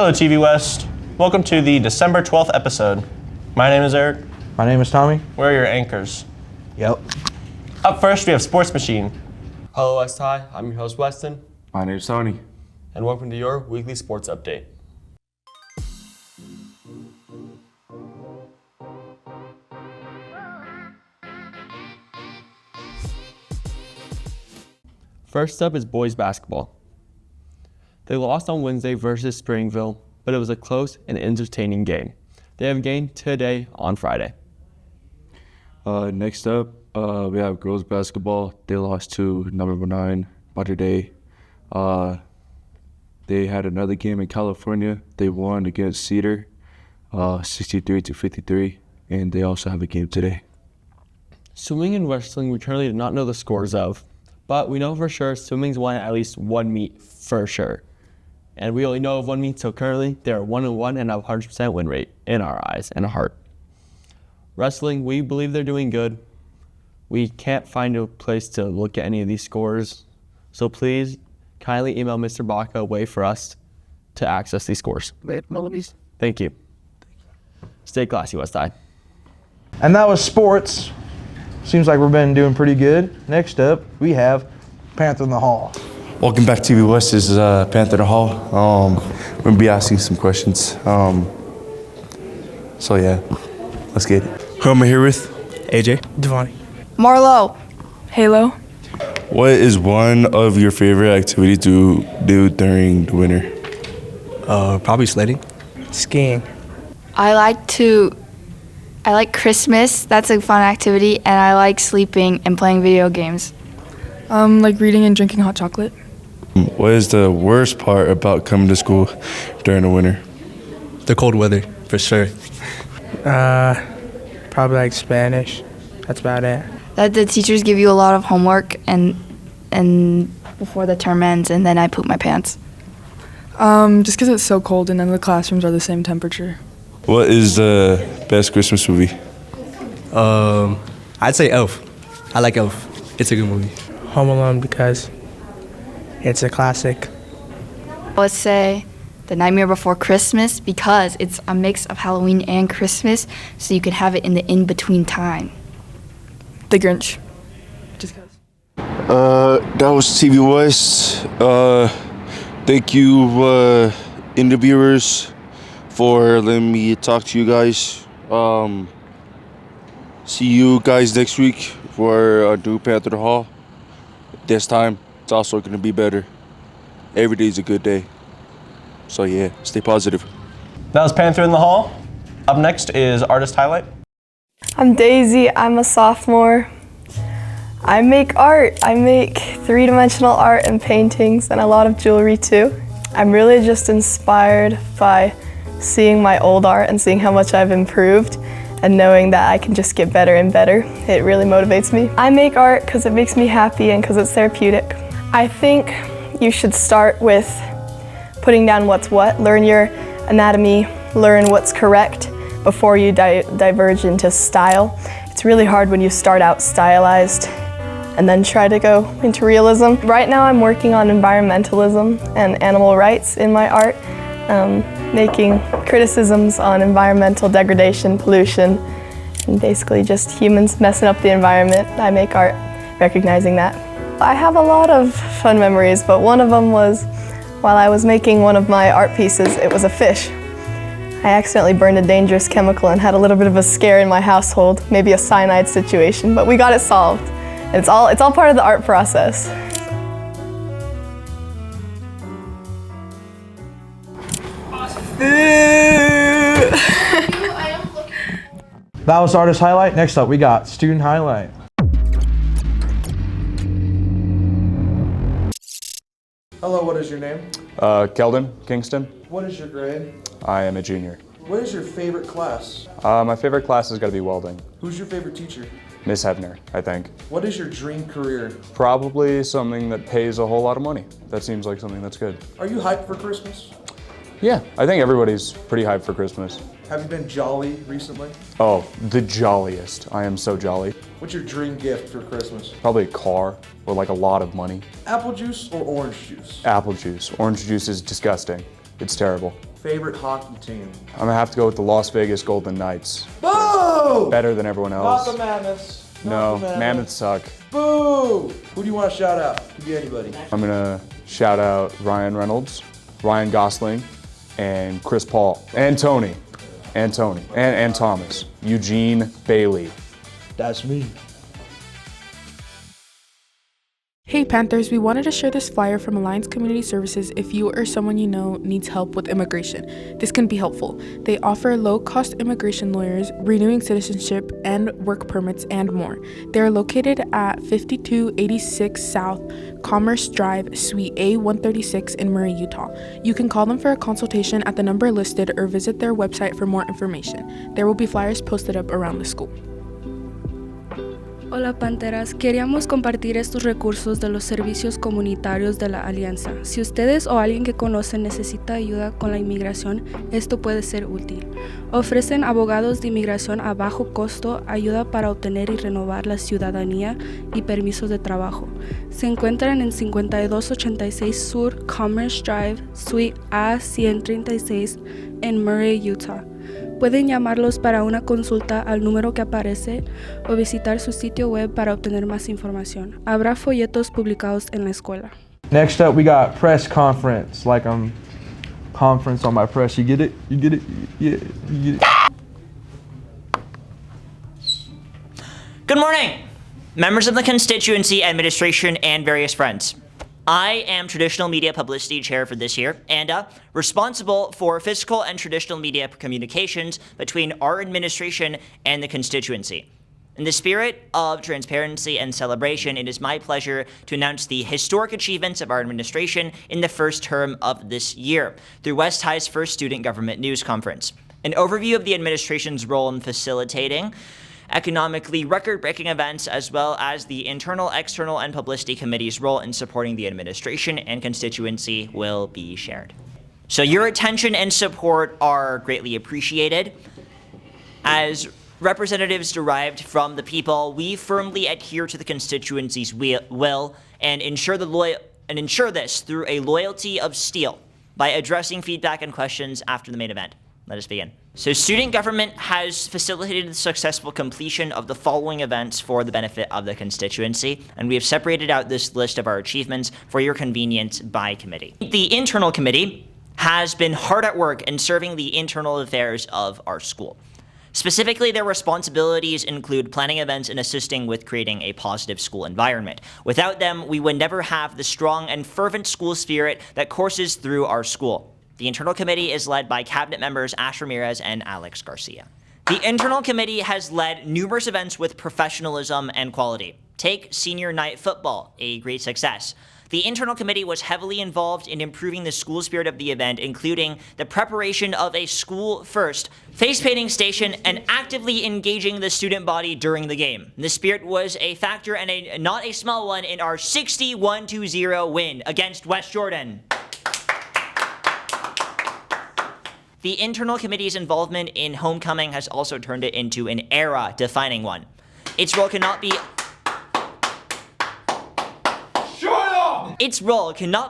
Hello, TV West. Welcome to the December 12th episode. My name is Eric. My name is Tommy. We're your anchors. Yep. Up first, we have Sports Machine. Hello, West High. I'm your host, Weston. My name's Tony. And welcome to your weekly sports update. First up is boys basketball. They lost on Wednesday versus Springville, but it was a close and entertaining game. They have a game today on Friday. Next up, we have girls basketball. They lost to number 9 Mater Dei. They had another game in California. They won against Cedar, 63-53, and they also have a game today. Swimming and wrestling, we currently do not know the scores of, but we know for sure swimming's won at least one meet for sure. And we only know of one meet, so currently they are 1-1 and have a 100% win rate in our eyes and a heart. Wrestling, we believe they're doing good. We can't find a place to look at any of these scores, so please kindly email Mr. Baca a way for us to access these scores. Thank you. Stay classy, West High. And that was sports. Seems like we've been doing pretty good. Next up, we have Panther in the Hall. Welcome back to TV West. This is Panther in the Hall. We're going to be asking some questions. So yeah, let's get it. Who am I here with? AJ. Devani. Marlo. Halo. What is one of your favorite activities to do during the winter? Probably sledding. Skiing. I like Christmas. That's a fun activity, and I like sleeping and playing video games. Like reading and drinking hot chocolate. What is the worst part about coming to school during the winter? The cold weather, for sure. Probably like Spanish. That's about it. That the teachers give you a lot of homework and before the term ends, and then I poop my pants. Just because it's so cold and none of the classrooms are the same temperature. What is the best Christmas movie? I'd say Elf. I like Elf. It's a good movie. Home Alone because it's a classic. Let's say The Nightmare Before Christmas because it's a mix of Halloween and Christmas, so you can have it in the in-between time. The Grinch. Just because. That was TV West. Thank you, interviewers, for letting me talk to you guys. See you guys next week for a new Panther Hall. This time, it's also going to be better. Every day is a good day. So yeah, stay positive. That was Panther in the Hall. Up next is Artist Highlight. I'm Daisy. I'm a sophomore. I make art. I make three-dimensional art and paintings and a lot of jewelry too. I'm really just inspired by seeing my old art and seeing how much I've improved and knowing that I can just get better and better. It really motivates me. I make art because it makes me happy and because it's therapeutic. I think you should start with putting down what's what, learn your anatomy, learn what's correct before you diverge into style. It's really hard when you start out stylized and then try to go into realism. Right now I'm working on environmentalism and animal rights in my art, making criticisms on environmental degradation, pollution, and basically just humans messing up the environment. I make art recognizing that. I have a lot of fun memories, but one of them was while I was making one of my art pieces. It was a fish. I accidentally burned a dangerous chemical and had a little bit of a scare in my household, maybe a cyanide situation, but we got it solved. And it's all part of the art process. That was Artist Highlight. Next up, we got Student Highlight. Hello, what is your name? Keldon Kingston. What is your grade? I am a junior. What is your favorite class? My favorite class has got to be welding. Who's your favorite teacher? Miss Hebner, I think. What is your dream career? Probably something that pays a whole lot of money. That seems like something that's good. Are you hyped for Christmas? Yeah, I think everybody's pretty hyped for Christmas. Have you been jolly recently? Oh, the jolliest. I am so jolly. What's your dream gift for Christmas? Probably a car or like a lot of money. Apple juice or orange juice? Apple juice. Orange juice is disgusting. It's terrible. favorite hockey team? I'm gonna have to go with the Las Vegas Golden Knights. Boo! Better than everyone Not else. the Mammoths. No, Not the Mammoths suck. Boo! Who do you want to shout out? Could be anybody. I'm gonna shout out Ryan Reynolds, Ryan Gosling, and Chris Paul, and Tony, and Thomas, Eugene Bailey. That's me. Hey Panthers, we wanted to share this flyer from Alliance Community Services if you or someone you know needs help with immigration. This can be helpful. They offer low-cost immigration lawyers, renewing citizenship and work permits, and more. They are located at 5286 South Commerce Drive, Suite A136 in Murray, Utah. You can call them for a consultation at the number listed or visit their website for more information. There will be flyers posted up around the school. Hola Panteras, queríamos compartir estos recursos de los servicios comunitarios de la Alianza. Si ustedes o alguien que conocen necesita ayuda con la inmigración, esto puede ser útil. Ofrecen abogados de inmigración a bajo costo, ayuda para obtener y renovar la ciudadanía y permisos de trabajo. Se encuentran en 5286 Sur Commerce Drive, Suite A136 en Murray, Utah. Pueden llamarlos para una consulta al número que aparece o visitar su sitio web para obtener más información. Habrá folletos publicados en la escuela. Next up, we got press conference. Like I'm conference on my press. You get it? You get it? Yeah, you get it. Good morning, members of the constituency, administration, and various friends. I am Traditional Media Publicity Chair for this year and responsible for fiscal and traditional media communications between our administration and the constituency. In the spirit of transparency and celebration, it is my pleasure to announce the historic achievements of our administration in the first term of this year through West High's first Student Government News Conference. An overview of the administration's role in facilitating economically record-breaking events, as well as the internal, external, and publicity committee's role in supporting the administration and constituency will be shared. So your attention and support are greatly appreciated. As representatives derived from the people, we firmly adhere to the constituency's will and ensure this through a loyalty of steel by addressing feedback and questions after the main event. Let us begin. So student government has facilitated the successful completion of the following events for the benefit of the constituency, and we have separated out this list of our achievements for your convenience by committee. The internal committee has been hard at work in serving the internal affairs of our school. Specifically, their responsibilities include planning events and assisting with creating a positive school environment. Without them, we would never have the strong and fervent school spirit that courses through our school. The internal committee is led by cabinet members Ash Ramirez and Alex Garcia. The internal committee has led numerous events with professionalism and quality. Take senior night football, a great success. The internal committee was heavily involved in improving the school spirit of the event, including the preparation of a school-first face painting station and actively engaging the student body during the game. The spirit was a factor and not a small one in our 61-0 win against West Jordan. The internal committee's involvement in homecoming has also turned it into an era-defining one. Its role cannot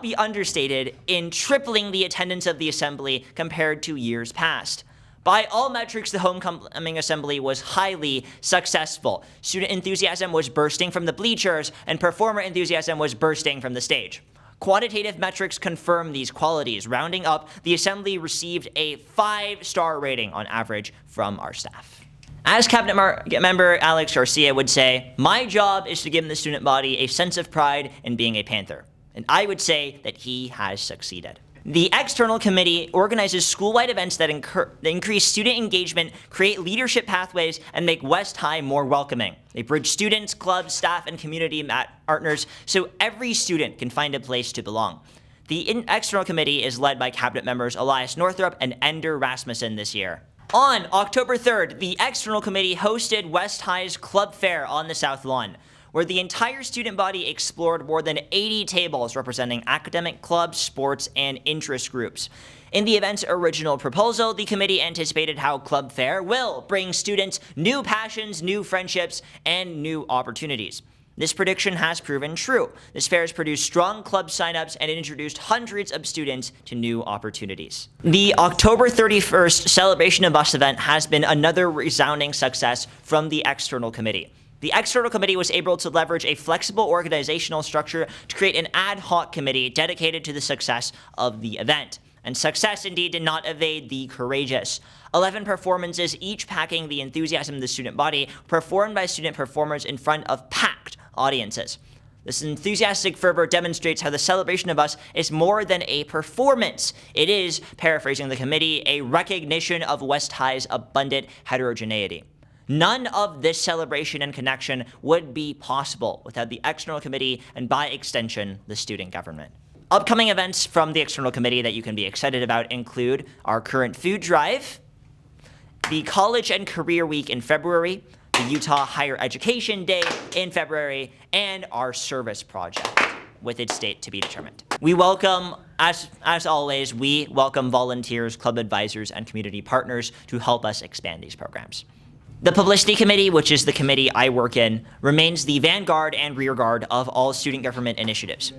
be understated in tripling the attendance of the assembly compared to years past. By all metrics, the homecoming assembly was highly successful. Student enthusiasm was bursting from the bleachers, and performer enthusiasm was bursting from the stage. Quantitative metrics confirm these qualities. Rounding up, the assembly received a 5-star rating on average from our staff. As cabinet member Alex Garcia would say, my job is to give the student body a sense of pride in being a Panther. And I would say that he has succeeded. The external committee organizes school-wide events that increase student engagement, create leadership pathways, and make West High more welcoming. They bridge students, clubs, staff, and community partners so every student can find a place to belong. The external committee is led by cabinet members Elias Northrup and Ender Rasmussen this year. On October 3rd, the external committee hosted West High's Club Fair on the South Lawn, where the entire student body explored more than 80 tables representing academic clubs, sports, and interest groups. In the event's original proposal, the committee anticipated how Club Fair will bring students new passions, new friendships, and new opportunities. This prediction has proven true. This fair has produced strong club signups and introduced hundreds of students to new opportunities. The October 31st Celebration of Us event has been another resounding success from the external committee. The external committee was able to leverage a flexible organizational structure to create an ad hoc committee dedicated to the success of the event. And success indeed did not evade the courageous. 11 performances, each packing the enthusiasm of the student body, performed by student performers in front of packed audiences. This enthusiastic fervor demonstrates how the Celebration of Us is more than a performance. It is, paraphrasing the committee, a recognition of West High's abundant heterogeneity. None of this celebration and connection would be possible without the external committee and, by extension, the student government. Upcoming events from the external committee that you can be excited about include our current food drive, the College and Career Week in February, the Utah Higher Education Day in February, and our service project, with its date to be determined. We welcome, as always, we welcome volunteers, club advisors, and community partners to help us expand these programs. The Publicity Committee, which is the committee I work in, remains the vanguard and rearguard of all student government initiatives.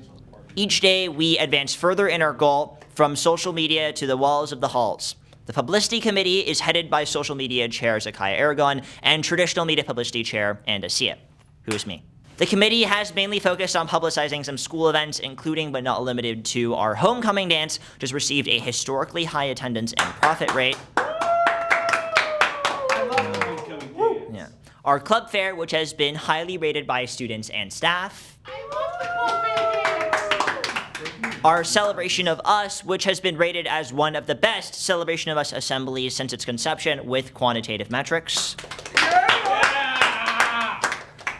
Each day, we advance further in our goal from social media to the walls of the halls. The Publicity Committee is headed by Social Media Chair Zakaya Aragon and Traditional Media Publicity Chair Anda Sia, who is me. The committee has mainly focused on publicizing some school events, including but not limited to our homecoming dance, which has received a historically high attendance and profit rate. Yeah. Our club fair, which has been highly rated by students and staff. Our Celebration of Us, which has been rated as one of the best Celebration of Us assemblies since its conception with quantitative metrics.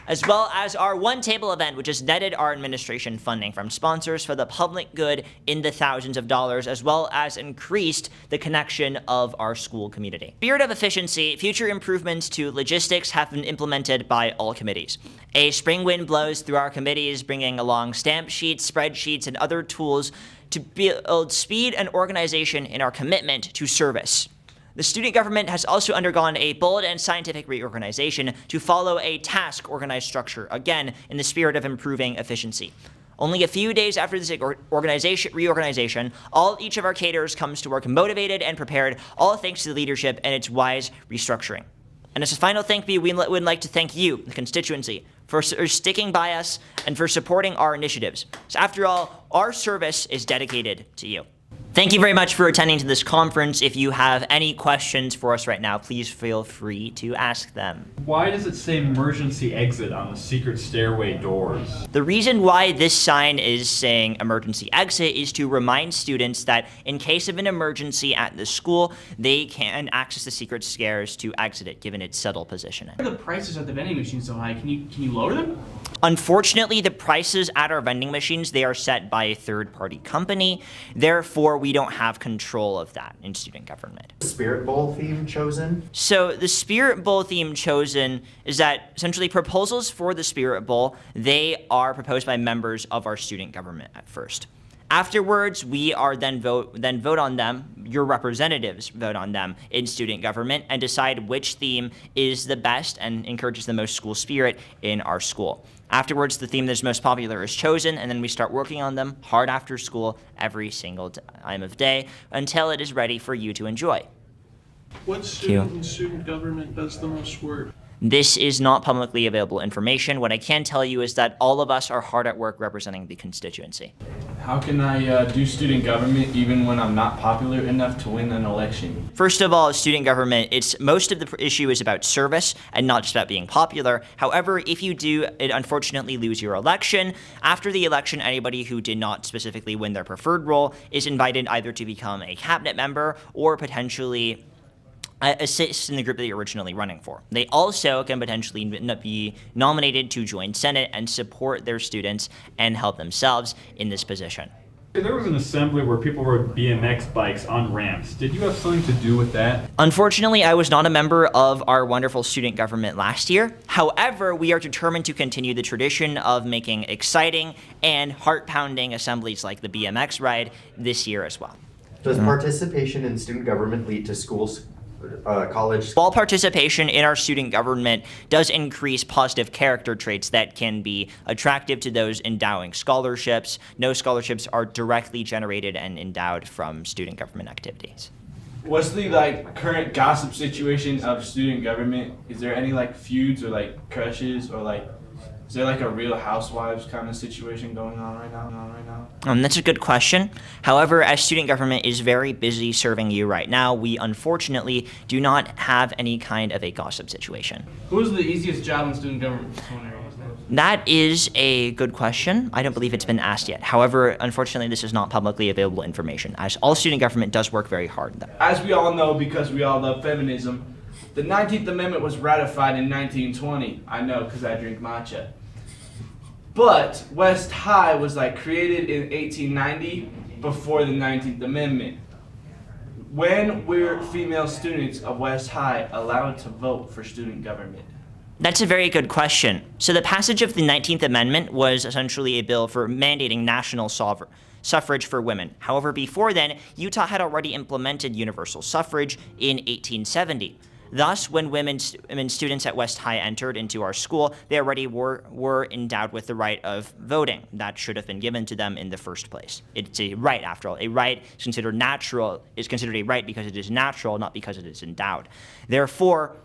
As well as our One Table event, which has netted our administration funding from sponsors for the public good in the thousands of dollars, as well as increased the connection of our school community. Spirit of efficiency, future improvements to logistics have been implemented by all committees. A spring wind blows through our committees, bringing along stamp sheets, spreadsheets, and other tools to build speed and organization in our commitment to service. The student government has also undergone a bold and scientific reorganization to follow a task-organized structure, again, in the spirit of improving efficiency. Only a few days after this reorganization, each of our caterers comes to work motivated and prepared, all thanks to the leadership and its wise restructuring. And as a final thank you, we would like to thank you, the constituency, for sticking by us and for supporting our initiatives. So after all, our service is dedicated to you. Thank you very much for attending to this conference. If you have any questions for us right now, please feel free to ask them. Why does it say emergency exit on the secret stairway doors? The reason why this sign is saying emergency exit is to remind students that in case of an emergency at the school, they can access the secret stairs to exit it, given its subtle positioning. Why are the prices at the vending machines so high? Can you lower them? Unfortunately, the prices at our vending machines, they are set by a third-party company. Therefore, we don't have control of that in student government. Spirit Bowl theme chosen? So the Spirit Bowl theme chosen is that essentially proposals for the Spirit Bowl, they are proposed by members of our student government at first. Afterwards, we are then vote on them. Your representatives vote on them in student government and decide which theme is the best and encourages the most school spirit in our school. Afterwards, the theme that's most popular is chosen, and then we start working on them hard after school every single time of day until it is ready for you to enjoy. What student in student government does the most work? This is not publicly available information. What I can tell you is that all of us are hard at work representing the constituency. How can I do student government even when I'm not popular enough to win an election? First of all, student government, most of the issue is about service and not just about being popular. However, if you do unfortunately lose your election, after the election, anybody who did not specifically win their preferred role is invited either to become a cabinet member or potentially assist in the group that you're originally running for. They also can potentially be nominated to join Senate and support their students and help themselves in this position. There was an assembly where people rode BMX bikes on ramps. Did you have something to do with that? Unfortunately, I was not a member of our wonderful student government last year. However, we are determined to continue the tradition of making exciting and heart-pounding assemblies like the BMX ride this year as well. Does participation in student government lead to school college. While participation in our student government does increase positive character traits that can be attractive to those endowing scholarships, no scholarships are directly generated and endowed from student government activities. What's the current gossip situation of student government? Is there any feuds or crushes or is there a Real Housewives kind of situation going on right now? That's a good question. However, as student government is very busy serving you right now, we unfortunately do not have any kind of a gossip situation. Who's the easiest job in student government? That is a good question. I don't believe it's been asked yet. However, unfortunately, this is not publicly available information, as all student government does work very hard. As we all know, because we all love feminism, the 19th Amendment was ratified in 1920. I know, because I drink matcha. But West High was created in 1890 before the 19th Amendment. When were female students of West High allowed to vote for student government? That's a very good question. So the passage of the 19th Amendment was essentially a bill for mandating national suffrage for women. However, before then, Utah had already implemented universal suffrage in 1870. Thus, when women students at West High entered into our school, they already were endowed with the right of voting. That should have been given to them in the first place. It's a right, after all. A right is considered a right because it is natural, not because it is endowed. Therefore,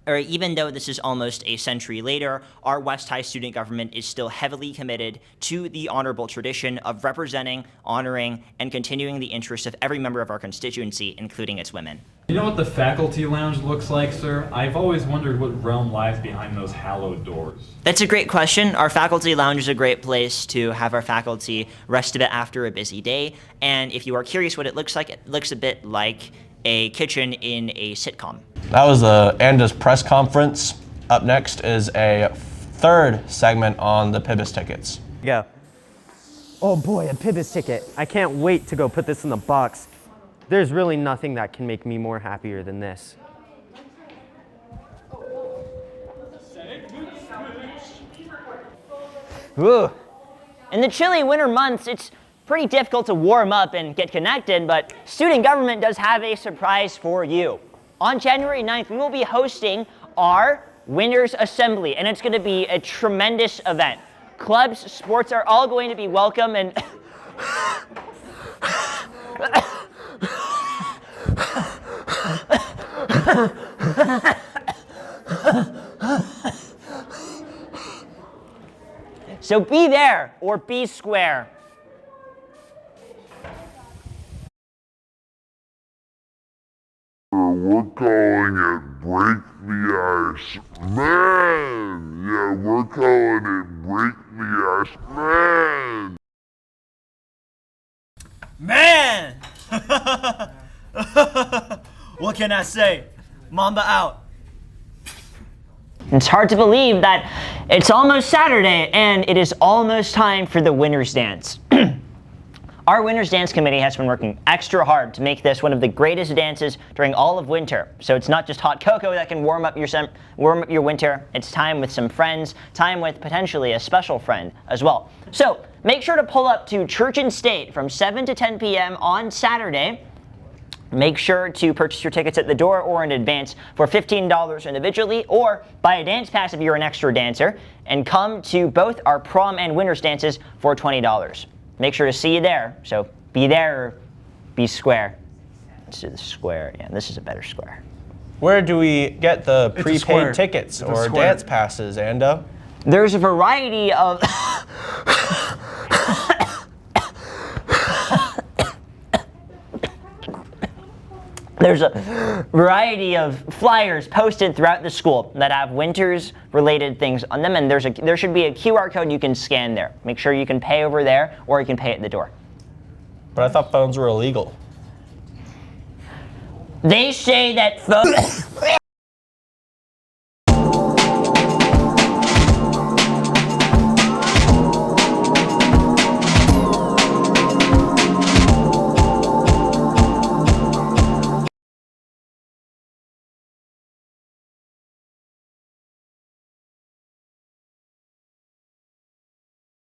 even though this is almost a century later, our West High student government is still heavily committed to the honorable tradition of representing, honoring, and continuing the interests of every member of our constituency, including its women. You know what the faculty lounge looks like, sir? I've always wondered what realm lies behind those hallowed doors. That's a great question. Our faculty lounge is a great place to have our faculty rest a bit after a busy day. And if you are curious what it looks like, it looks a bit like a kitchen in a sitcom. That was the ANDA's press conference. Up next is a third segment on the PIBIS tickets. Go. Oh boy, a PIBIS ticket. I can't wait to go put this in the box. There's really nothing that can make me more happier than this. Ooh. In the chilly winter months, it's pretty difficult to warm up and get connected, but student government does have a surprise for you. On January 9th, we will be hosting our Winners Assembly, and it's going to be a tremendous event. Clubs, sports are all going to be welcome, and so be there or be square. We're calling it Break the Ice. Man! Yeah, we're calling it Break the Ice. Man! Man! What can I say? Mamba out. It's hard to believe that it's almost Saturday and it is almost time for the Winners Dance. Our Winners Dance Committee has been working extra hard to make this one of the greatest dances during all of winter. So it's not just hot cocoa that can warm up your winter. It's time with some friends, time with potentially a special friend as well. So make sure to pull up to Church and State from 7 to 10 p.m. on Saturday. Make sure to purchase your tickets at the door or in advance for $15 individually, or buy a dance pass if you're an extra dancer, and come to both our prom and winners dances for $20. Make sure to see you there. So be there or be square. Let's do the square. Yeah, this is a better square. Where do we get the It's a prepaid square. tickets It's a or square. dance passes, Ando? There's a variety of There's a variety of flyers posted throughout the school that have winters related things on them, and there should be a QR code you can scan there. Make sure you can pay over there, or you can pay at the door. But I thought phones were illegal. They say that phones